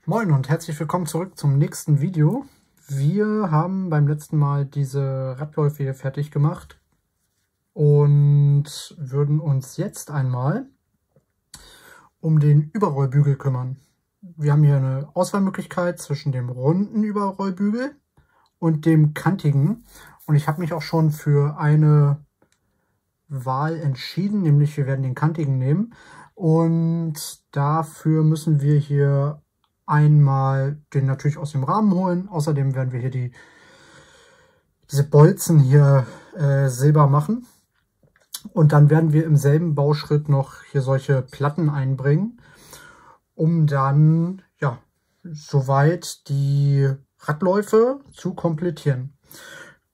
Moin und herzlich willkommen zurück zum nächsten Video. Wir haben beim letzten Mal diese Radläufe hier fertig gemacht und würden uns jetzt einmal um den Überrollbügel kümmern. Wir haben hier eine Auswahlmöglichkeit zwischen dem runden Überrollbügel und dem kantigen. Und ich habe mich auch schon für eine Wahl entschieden, nämlich wir werden den kantigen nehmen. Und dafür müssen wir hier einmal den natürlich aus dem Rahmen holen. Außerdem werden wir hier diese Bolzen hier silber machen. Und dann werden wir im selben Bauschritt noch hier solche Platten einbringen, um dann ja soweit die Radläufe zu komplettieren.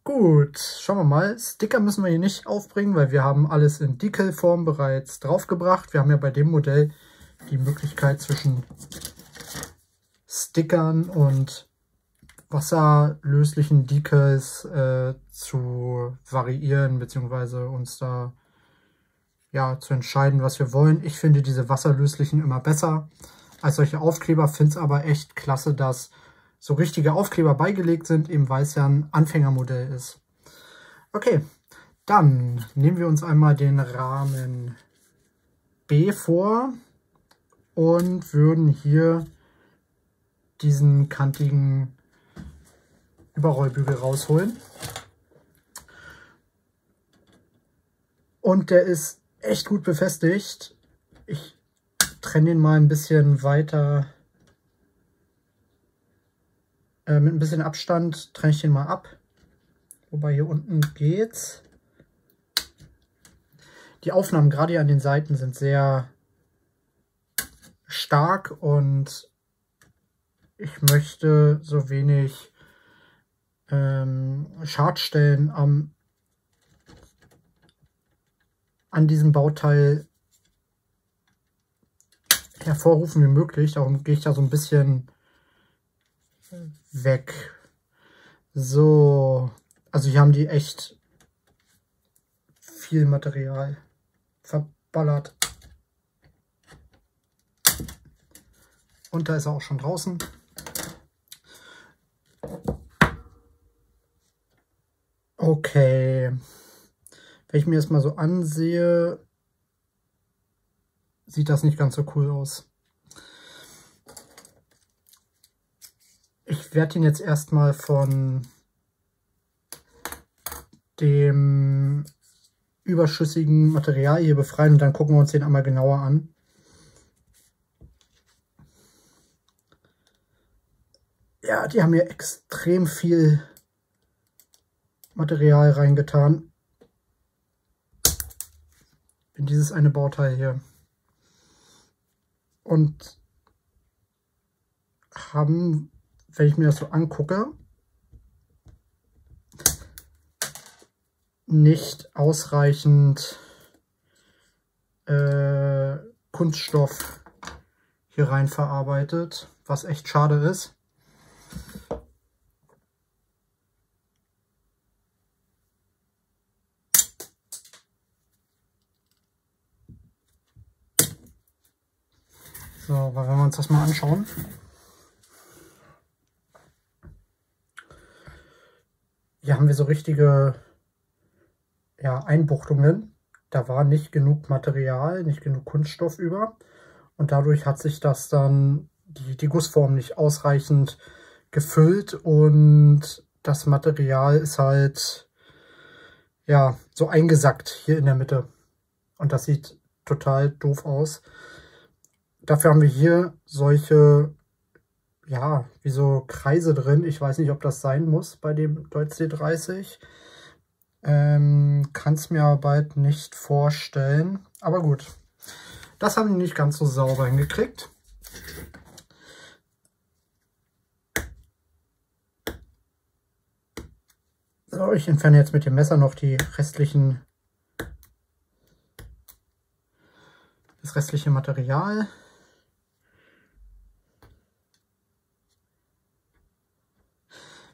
Gut, schauen wir mal. Sticker müssen wir hier nicht aufbringen, weil wir haben alles in Decal-Form bereits draufgebracht. Wir haben ja bei dem Modell die Möglichkeit zwischen Stickern und wasserlöslichen Decals zu variieren, beziehungsweise uns da ja zu entscheiden, was wir wollen. Ich finde diese wasserlöslichen immer besser als solche Aufkleber, finde es aber echt klasse, dass so richtige Aufkleber beigelegt sind, eben weil es ja ein Anfängermodell ist. Okay, dann nehmen wir uns einmal den Rahmen B vor und würden hier diesen kantigen Überrollbügel rausholen. Und der ist echt gut befestigt. Ich trenne den mal ein bisschen weiter. Mit ein bisschen Abstand trenne ich den mal ab. Wobei hier unten geht's. Die Aufnahmen gerade hier an den Seiten sind sehr stark und ich möchte so wenig Schadstellen an diesem Bauteil hervorrufen wie möglich. Darum gehe ich da so ein bisschen weg. So, also hier haben die echt viel Material verballert. Und da ist er auch schon draußen. Okay, wenn ich mir das mal so ansehe, sieht das nicht ganz so cool aus. Ich werde ihn jetzt erstmal von dem überschüssigen Material hier befreien und dann gucken wir uns den einmal genauer an. Ja, die haben hier extrem viel Material reingetan in dieses eine Bauteil hier und haben, wenn ich mir das so angucke, nicht ausreichend Kunststoff hier rein verarbeitet, was echt schade ist. So, aber wenn wir uns das mal anschauen. Hier haben wir so richtige Einbuchtungen. Da war nicht genug Material, nicht genug Kunststoff über. Und dadurch hat sich das dann, die Gussform nicht ausreichend gefüllt. Und das Material ist halt ja so eingesackt hier in der Mitte. Und das sieht total doof aus. Dafür haben wir hier solche, ja, wie so Kreise drin. Ich weiß nicht, ob das sein muss bei dem Deutz D30. Kann es mir aber bald nicht vorstellen. Aber gut, das haben die nicht ganz so sauber hingekriegt. So, ich entferne jetzt mit dem Messer noch das restliche Material.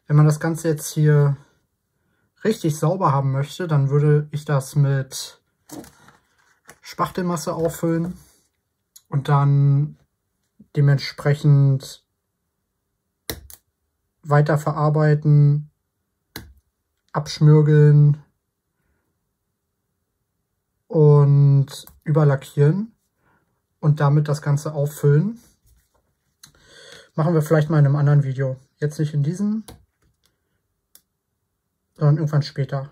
Wenn man das Ganze jetzt hier richtig sauber haben möchte, dann würde ich das mit Spachtelmasse auffüllen und dann dementsprechend weiter verarbeiten, abschmirgeln und überlackieren und damit das Ganze auffüllen. Machen wir vielleicht mal in einem anderen Video. Jetzt nicht in diesem, sondern irgendwann später.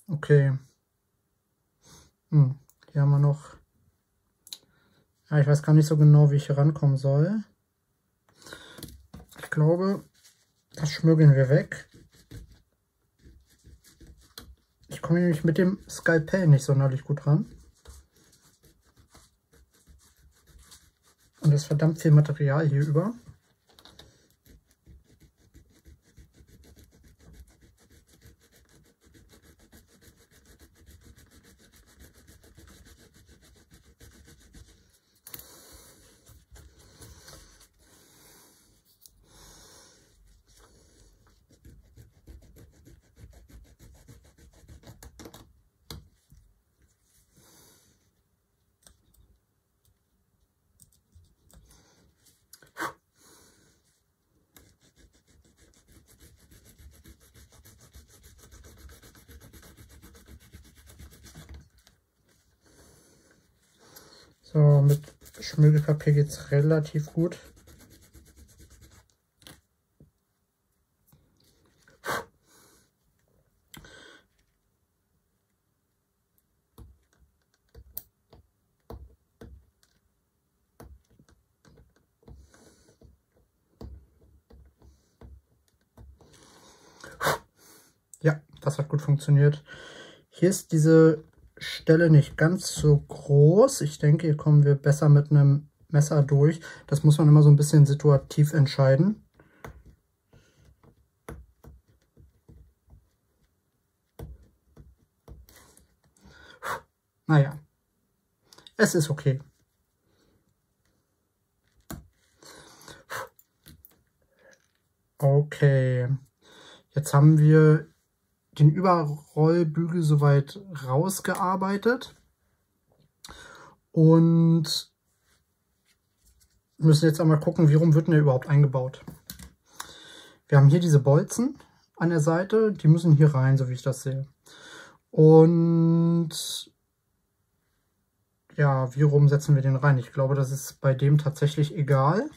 Okay. Hier haben wir noch... Ja, ich weiß gar nicht so genau, wie ich hier rankommen soll. Ich glaube, das schmürgeln wir weg. Ich komme nämlich mit dem Skalpell nicht sonderlich gut ran. Und das ist verdammt viel Material hier über. So, mit Schmirgelpapier geht es relativ gut. Ja, das hat gut funktioniert. Hier ist diese Stelle nicht ganz so groß. Ich denke, hier kommen wir besser mit einem Messer durch. Das muss man immer so ein bisschen situativ entscheiden. Naja, es ist okay. Okay, jetzt haben wir den Überrollbügel soweit rausgearbeitet und müssen jetzt einmal gucken, wie rum wird denn der überhaupt eingebaut. Wir haben hier diese Bolzen an der Seite, die müssen hier rein, so wie ich das sehe. Und ja, wie rum setzen wir den rein? Ich glaube, das ist bei dem tatsächlich egal.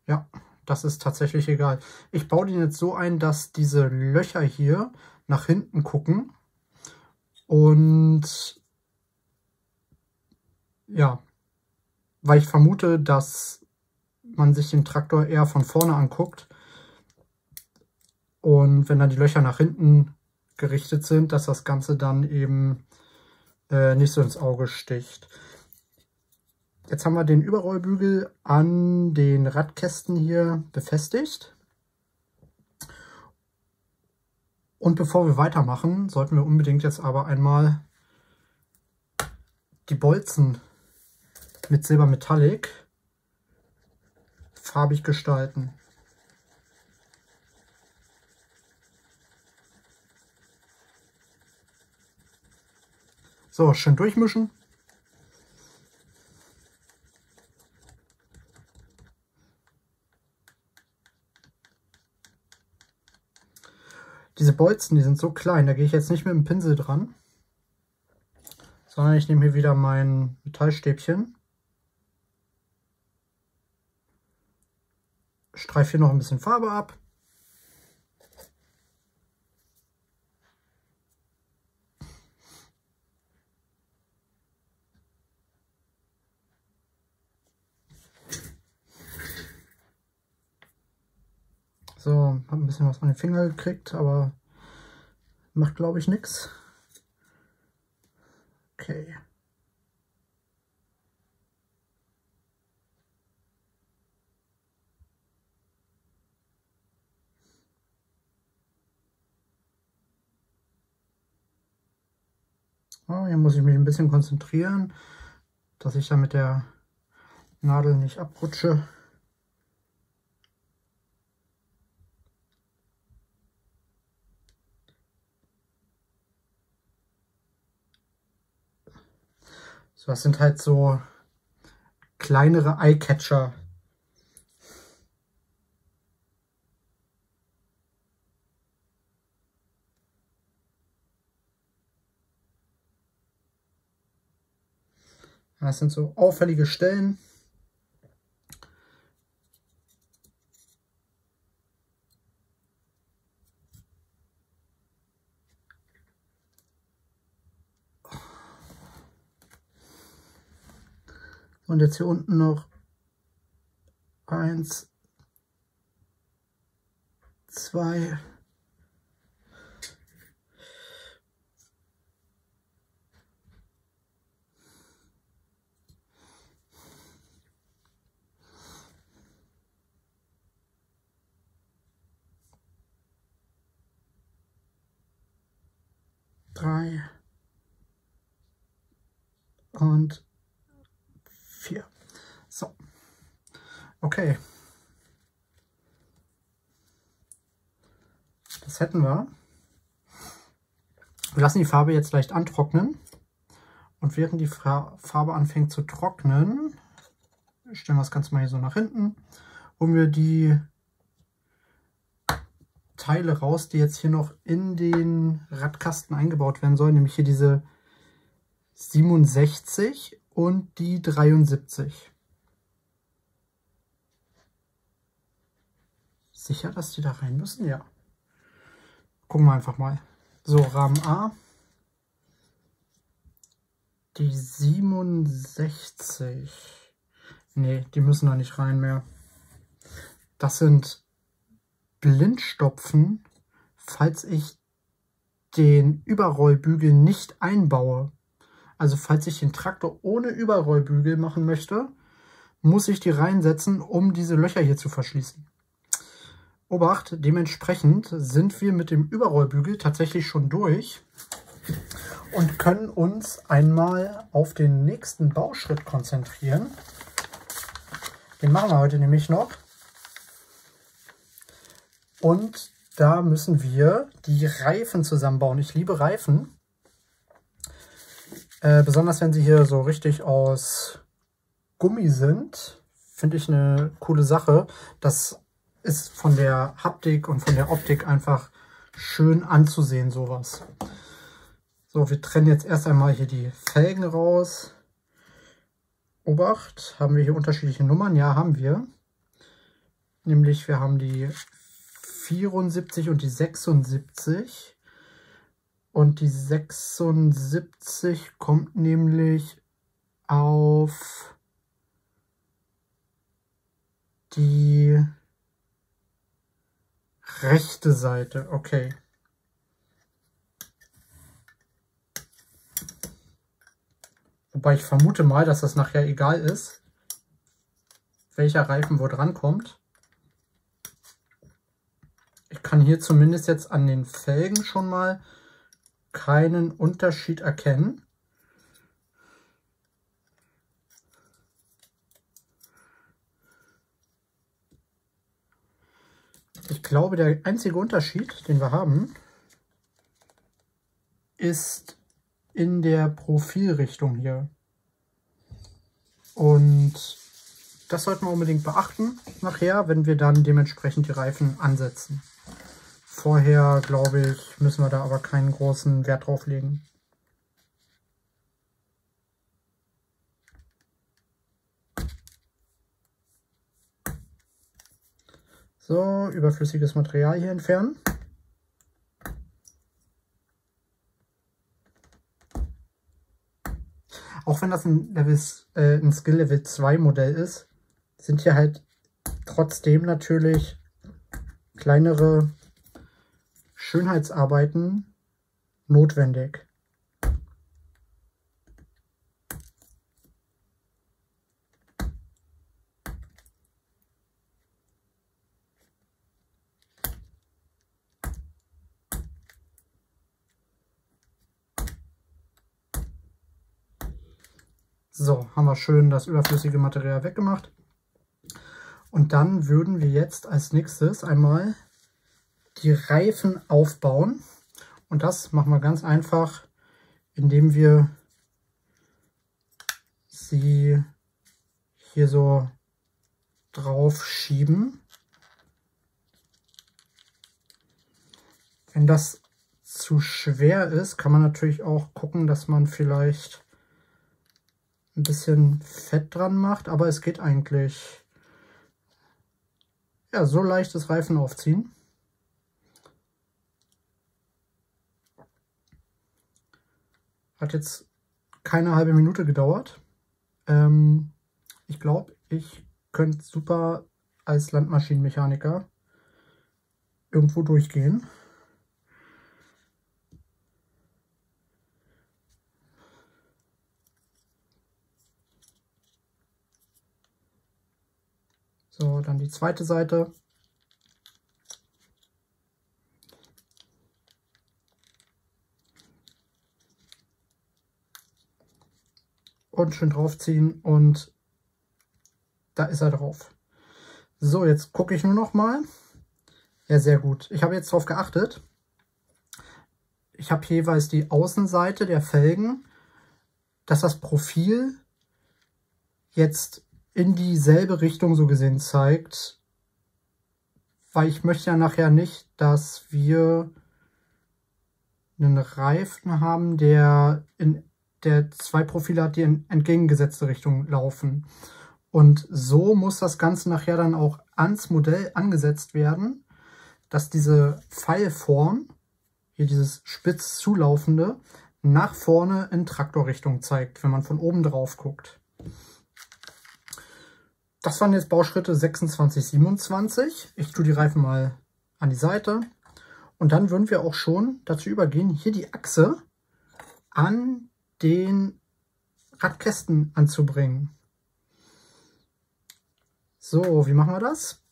Ja, das ist tatsächlich egal. Ich baue den jetzt so ein, dass diese Löcher hier nach hinten gucken. Und ja, weil ich vermute, dass man sich den Traktor eher von vorne anguckt. Und wenn dann die Löcher nach hinten gerichtet sind, dass das Ganze dann eben nicht so ins Auge sticht. Jetzt haben wir den Überrollbügel an den Radkästen hier befestigt. Und bevor wir weitermachen, sollten wir unbedingt jetzt aber einmal die Bolzen mit Silbermetallic farbig gestalten. So, schön durchmischen. Diese Bolzen, die sind so klein, da gehe ich jetzt nicht mit dem Pinsel dran, sondern ich nehme hier wieder mein Metallstäbchen, streife hier noch ein bisschen Farbe ab. So, habe ein bisschen was an den Finger gekriegt, aber macht, glaube ich, nichts. Okay. Oh, hier muss ich mich ein bisschen konzentrieren, dass ich da mit der Nadel nicht abrutsche. So, das sind halt so kleinere Eyecatcher. Das sind so auffällige Stellen. Und jetzt hier unten noch 1, 2, 3 und 4. So, okay. Das hätten wir. Wir lassen die Farbe jetzt leicht antrocknen. Und während die Farbe anfängt zu trocknen, stellen wir das Ganze mal hier so nach hinten, holen wir die Teile raus, die jetzt hier noch in den Radkasten eingebaut werden sollen, nämlich hier diese 67 und die 73. Sicher, dass die da rein müssen? Ja. Gucken wir einfach mal. So, Rahmen A. Die 67. Nee, die müssen da nicht rein mehr. Das sind Blindstopfen, falls ich den Überrollbügel nicht einbaue. Also falls ich den Traktor ohne Überrollbügel machen möchte, muss ich die reinsetzen, um diese Löcher hier zu verschließen. Obacht, dementsprechend sind wir mit dem Überrollbügel tatsächlich schon durch und können uns einmal auf den nächsten Bauschritt konzentrieren. Den machen wir heute nämlich noch. Und da müssen wir die Reifen zusammenbauen. Ich liebe Reifen. Besonders wenn sie hier so richtig aus Gummi sind, finde ich eine coole Sache. Das ist von der Haptik und von der Optik einfach schön anzusehen, sowas. So, wir trennen jetzt erst einmal hier die Felgen raus. Obacht, haben wir hier unterschiedliche Nummern? Ja, haben wir. Nämlich wir haben die 74 und die 76. Und die 76 kommt nämlich auf die rechte Seite. Okay. Wobei ich vermute mal, dass das nachher egal ist, welcher Reifen wo dran kommt. Ich kann hier zumindest jetzt an den Felgen schon mal keinen Unterschied erkennen. Ich glaube, der einzige Unterschied, den wir haben, ist in der Profilrichtung hier. Und das sollten wir unbedingt beachten nachher, wenn wir dann dementsprechend die Reifen ansetzen. Vorher, glaube ich, müssen wir da aber keinen großen Wert drauf legen. So, überflüssiges Material hier entfernen. Auch wenn das ein Skill Level 2 Modell ist, sind hier halt trotzdem natürlich kleinere Schönheitsarbeiten notwendig. So, haben wir schön das überflüssige Material weggemacht. Und dann würden wir jetzt als nächstes einmal die Reifen aufbauen. Und das machen wir ganz einfach, indem wir sie hier so drauf schieben. Wenn das zu schwer ist, kann man natürlich auch gucken, dass man vielleicht ein bisschen Fett dran macht, aber es geht eigentlich. Ja, so leichtes Reifen aufziehen. Hat jetzt keine halbe Minute gedauert. Ich glaube, ich könnte super als Landmaschinenmechaniker irgendwo durchgehen. So, dann die zweite Seite. Und schön draufziehen und da ist er drauf. So, jetzt gucke ich nur noch mal. Ja, sehr gut. Ich habe jetzt darauf geachtet. Ich habe jeweils die Außenseite der Felgen, dass das Profil jetzt in dieselbe Richtung so gesehen zeigt, weil ich möchte ja nachher nicht, dass wir einen Reifen haben, der zwei Profile hat, die in entgegengesetzte Richtung laufen. Und so muss das Ganze nachher dann auch ans Modell angesetzt werden, dass diese Pfeilform, hier dieses spitz zulaufende, nach vorne in Traktorrichtung zeigt, wenn man von oben drauf guckt. Das waren jetzt Bauschritte 26, 27. Ich tue die Reifen mal an die Seite. Und dann würden wir auch schon dazu übergehen, hier die Achse an den Radkästen anzubringen. So, wie machen wir das?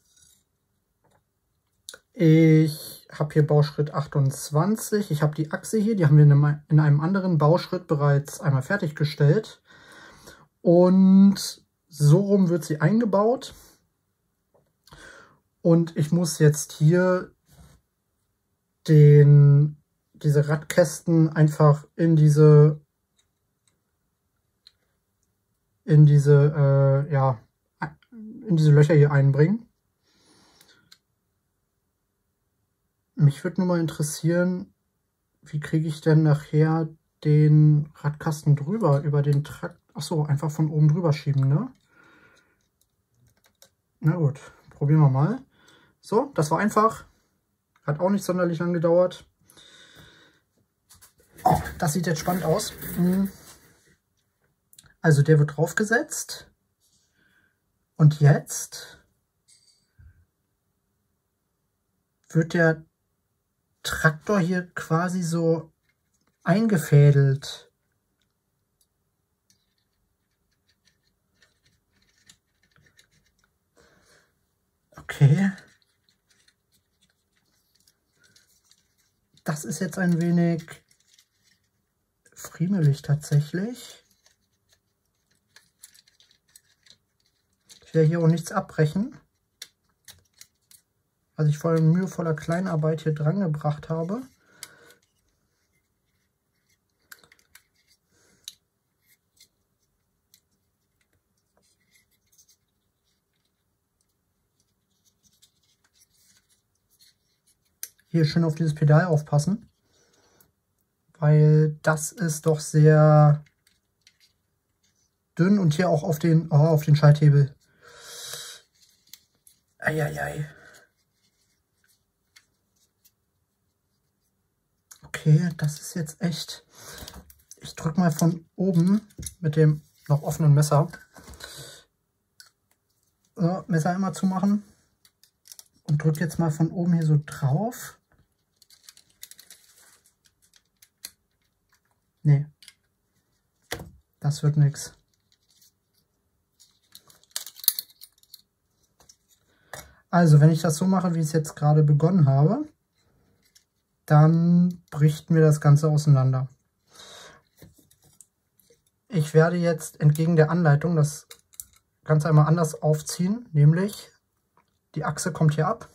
Ich habe hier Bauschritt 28. Ich habe die Achse hier, die haben wir in einem anderen Bauschritt bereits einmal fertiggestellt. Und so rum wird sie eingebaut. Und ich muss jetzt hier diese Radkästen einfach in diese Löcher hier einbringen. Mich würde nur mal interessieren, wie kriege ich denn nachher den Radkasten drüber, über den Trakt. Achso, einfach von oben drüber schieben, ne? Na gut, probieren wir mal. So, das war einfach. Hat auch nicht sonderlich lang gedauert. Das sieht jetzt spannend aus. Also der wird draufgesetzt. Und jetzt wird der Traktor hier quasi so eingefädelt. Okay. Das ist jetzt ein wenig friemelig tatsächlich. Ich werde hier auch nichts abbrechen, was ich vor allem mühevoller Kleinarbeit hier dran gebracht habe. Hier schön auf dieses Pedal aufpassen, weil das ist doch sehr dünn und hier auch auf den Schalthebel. Eieiei. Okay, das ist jetzt echt. Ich drücke mal von oben mit dem noch offenen Messer. So, Messer immer zumachen und drücke jetzt mal von oben hier so drauf. Nee, das wird nichts. Also, wenn ich das so mache, wie ich es jetzt gerade begonnen habe, dann bricht mir das Ganze auseinander. Ich werde jetzt entgegen der Anleitung das Ganze einmal anders aufziehen, nämlich die Achse kommt hier ab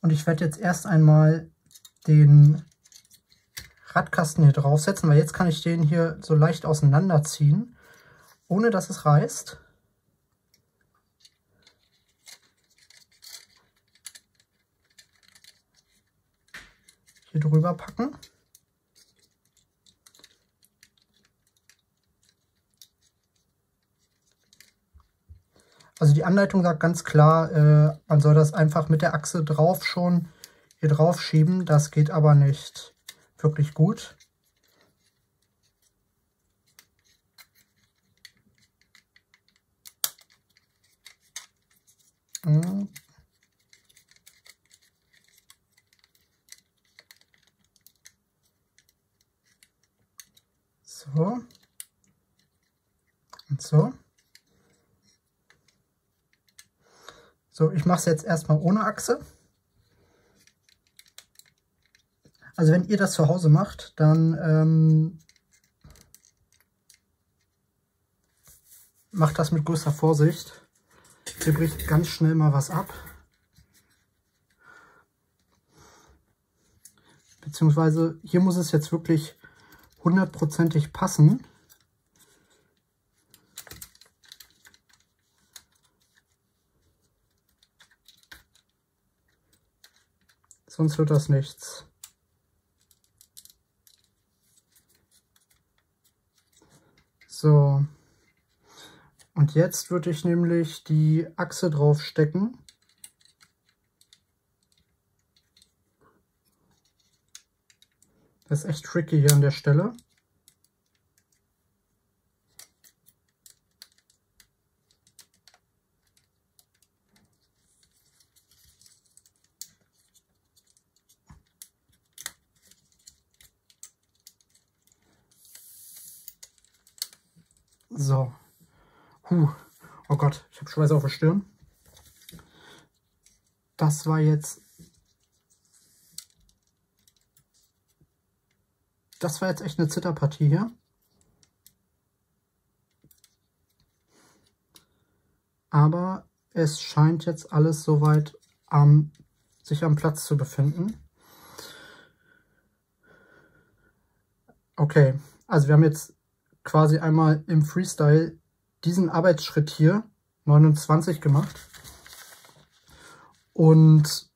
und ich werde jetzt erst einmal den Radkasten hier draufsetzen, weil jetzt kann ich den hier so leicht auseinanderziehen ohne dass es reißt. Hier drüber packen. Also die Anleitung sagt ganz klar, man soll das einfach mit der Achse drauf schon hier drauf schieben. Das geht aber nicht wirklich gut. So. Und so. So, ich mache es jetzt erstmal ohne Achse. Also wenn ihr das zu Hause macht, dann macht das mit größter Vorsicht. Hier bricht ganz schnell mal was ab. Beziehungsweise hier muss es jetzt wirklich 100%ig passen. Sonst wird das nichts. So. Und jetzt würde ich nämlich die Achse drauf stecken. Das ist echt tricky hier an der Stelle. So. Oh Gott, ich habe Schweiß auf der Stirn. Das war jetzt echt eine Zitterpartie hier. Aber es scheint jetzt alles soweit sich am Platz zu befinden. Okay, also wir haben jetzt quasi einmal im Freestyle diesen Arbeitsschritt hier 29 gemacht. Und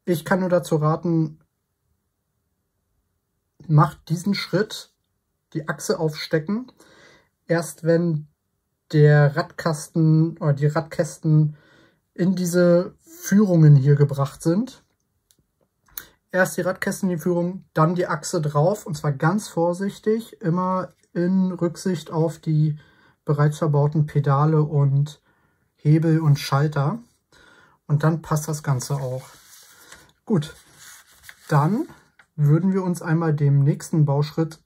ich kann nur dazu raten, macht diesen Schritt, die Achse aufstecken, erst wenn der Radkasten oder die Radkästen in diese Führungen hier gebracht sind. Erst die Radkästen in die Führung, dann die Achse drauf, und zwar ganz vorsichtig, immer in Rücksicht auf die bereits verbauten Pedale und Hebel und Schalter. Und dann passt das Ganze auch. Gut, dann würden wir uns einmal dem nächsten Bauschritt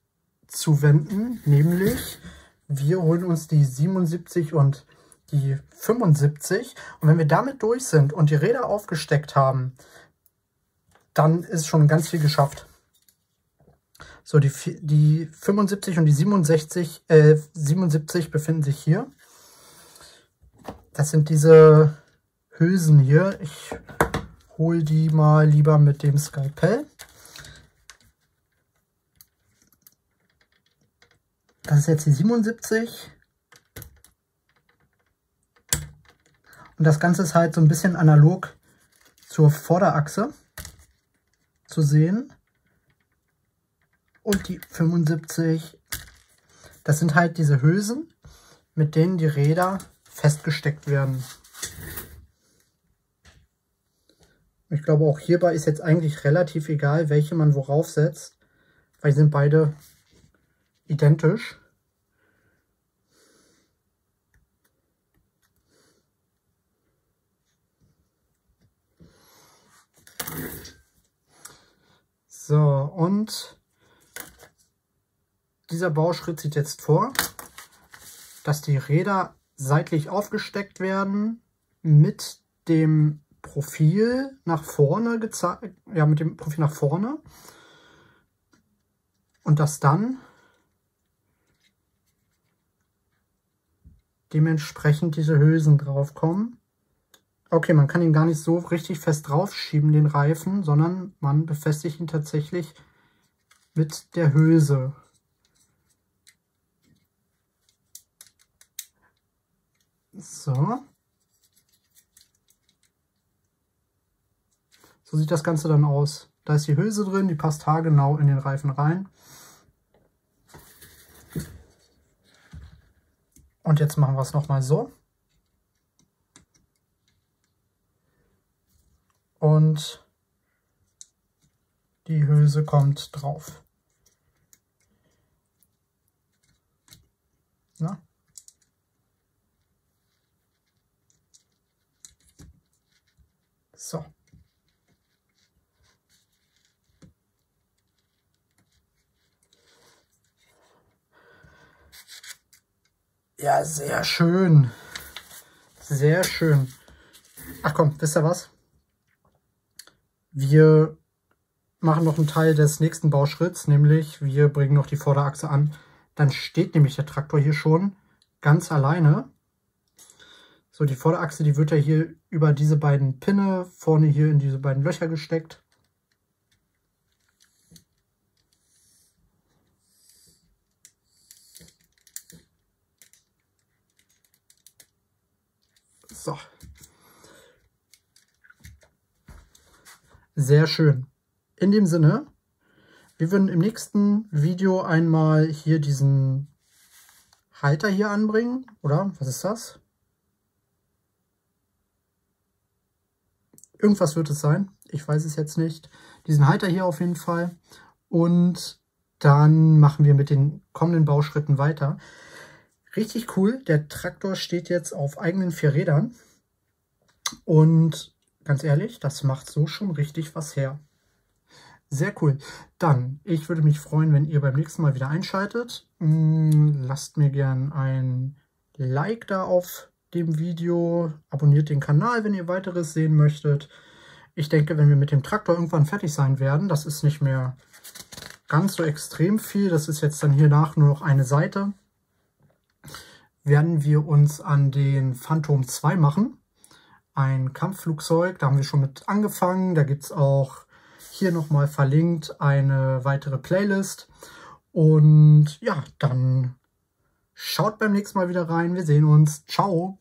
zuwenden, nämlich wir holen uns die 77 und die 75. Und wenn wir damit durch sind und die Räder aufgesteckt haben, dann ist schon ganz viel geschafft. So, die 75 und die 77 befinden sich hier. Das sind diese Hülsen hier. Ich hole die mal lieber mit dem Skalpell. Das ist jetzt die 77. Und das Ganze ist halt so ein bisschen analog zur Vorderachse zu sehen. Und die 75, das sind halt diese Hülsen, mit denen die Räder festgesteckt werden. Ich glaube, auch hierbei ist jetzt eigentlich relativ egal, welche man worauf setzt, weil sie sind beide identisch. So, und dieser Bauschritt sieht jetzt vor, dass die Räder seitlich aufgesteckt werden mit dem Profil nach vorne gezeigt, ja, mit dem Profil nach vorne, und dass dann dementsprechend diese Hülsen drauf kommen. Okay, man kann ihn gar nicht so richtig fest drauf schieben, den Reifen, sondern man befestigt ihn tatsächlich mit der Hülse. So. So sieht das Ganze dann aus. Da ist die Hülse drin, die passt haargenau in den Reifen rein. Und jetzt machen wir es nochmal so. Und die Hülse kommt drauf. Na? So. Ja, sehr schön. Sehr schön. Ach komm, wisst ihr was? Wir machen noch einen Teil des nächsten Bauschritts, nämlich wir bringen noch die Vorderachse an. Dann steht nämlich der Traktor hier schon ganz alleine. So, die Vorderachse, die wird ja hier über diese beiden Pinne vorne hier in diese beiden Löcher gesteckt. So. Sehr schön. In dem Sinne, wir würden im nächsten Video einmal hier diesen Halter hier anbringen, oder? Was ist das? Irgendwas wird es sein. Ich weiß es jetzt nicht. Diesen Halter hier auf jeden Fall. Und dann machen wir mit den kommenden Bauschritten weiter. Richtig cool. Der Traktor steht jetzt auf eigenen 4 Rädern. Und ganz ehrlich, das macht so schon richtig was her. Sehr cool. Dann, ich würde mich freuen, wenn ihr beim nächsten Mal wieder einschaltet. Lasst mir gern ein Like da auf dem Video. Abonniert den Kanal, wenn ihr weiteres sehen möchtet. Ich denke, wenn wir mit dem Traktor irgendwann fertig sein werden, das ist nicht mehr ganz so extrem viel. Das ist jetzt dann hiernach nur noch eine Seite. Werden wir uns an den Phantom 2 machen. Ein Kampfflugzeug, da haben wir schon mit angefangen. Da gibt es auch hier nochmal verlinkt eine weitere Playlist. Und ja, dann schaut beim nächsten Mal wieder rein. Wir sehen uns. Ciao!